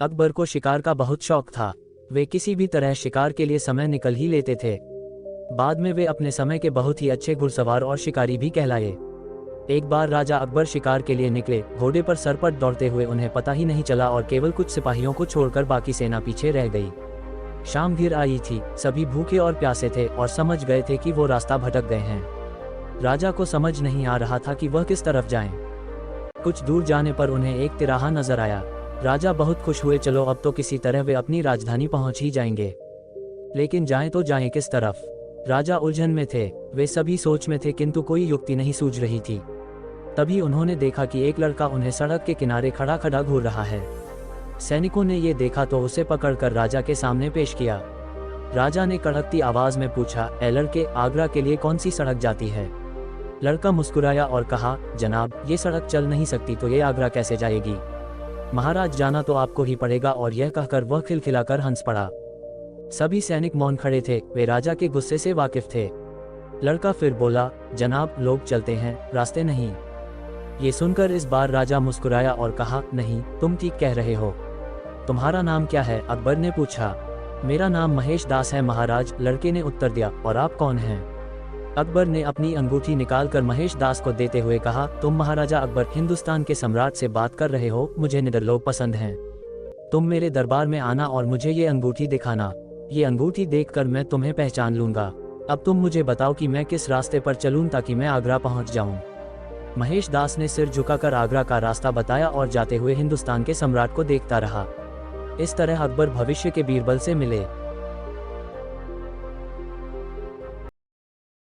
अकबर को शिकार का बहुत शौक था। वे किसी भी तरह शिकार के लिए समय निकल ही लेते थे। बाद में वे अपने समय के बहुत ही अच्छे घुड़सवार और शिकारी भी कहलाए। एक बार राजा अकबर शिकार के लिए निकले। घोड़े पर सरपट दौड़ते हुए उन्हें पता ही नहीं चला और केवल कुछ सिपाहियों को छोड़कर बाकी सेना पीछे रह गई। शाम घिर आई थी, सभी भूखे और प्यासे थे और समझ गए थे कि वो रास्ता भटक गए हैं। राजा को समझ नहीं आ रहा था कि वह किस तरफ जाएं। कुछ दूर जाने पर उन्हें एक तिराहा नजर आया। राजा बहुत खुश हुए, चलो अब तो किसी तरह वे अपनी राजधानी पहुंच ही जाएंगे। लेकिन जाएं तो जाएं किस तरफ? राजा उलझन में थे। वे सभी सोच में थे किंतु कोई युक्ति नहीं सूझ रही थी। तभी उन्होंने देखा कि एक लड़का उन्हें सड़क के किनारे खड़ा खड़ा घूर रहा है। सैनिकों ने ये देखा तो उसे पकड़कर राजा के सामने पेश किया। राजा ने कड़कती आवाज में पूछा, ए लड़के, आगरा के लिए कौन सी सड़क जाती है? लड़का मुस्कुराया और कहा, जनाब, ये सड़क चल नहीं सकती तो ये आगरा कैसे जाएगी? महाराज, जाना तो आपको ही पड़ेगा। और यह कहकर वह खिलखिलाकर हंस पड़ा। सभी सैनिक मौन खड़े थे, वे राजा के गुस्से से वाकिफ थे। लड़का फिर बोला, जनाब, लोग चलते हैं, रास्ते नहीं। ये सुनकर इस बार राजा मुस्कुराया और कहा, नहीं, तुम ठीक कह रहे हो। तुम्हारा नाम क्या है? अकबर ने पूछा। मेरा नाम महेश दास है महाराज, लड़के ने उत्तर दिया। और आप कौन हैं? अकबर ने अपनी अंगूठी निकालकर महेश दास को देते हुए कहा, तुम महाराजा अकबर, हिंदुस्तान के सम्राट से बात कर रहे हो। मुझे निडर लोग पसंद हैं। तुम मेरे दरबार में आना और मुझे ये अंगूठी दिखाना। ये अंगूठी देखकर मैं तुम्हें पहचान लूंगा। अब तुम मुझे बताओ कि मैं किस रास्ते पर चलूं ताकि मैं आगरा पहुंच जाऊं। महेश दास ने सिर झुकाकर आगरा का रास्ता बताया और जाते हुए हिंदुस्तान के सम्राट को देखता रहा। इस तरह अकबर भविष्य के बीरबल से मिले।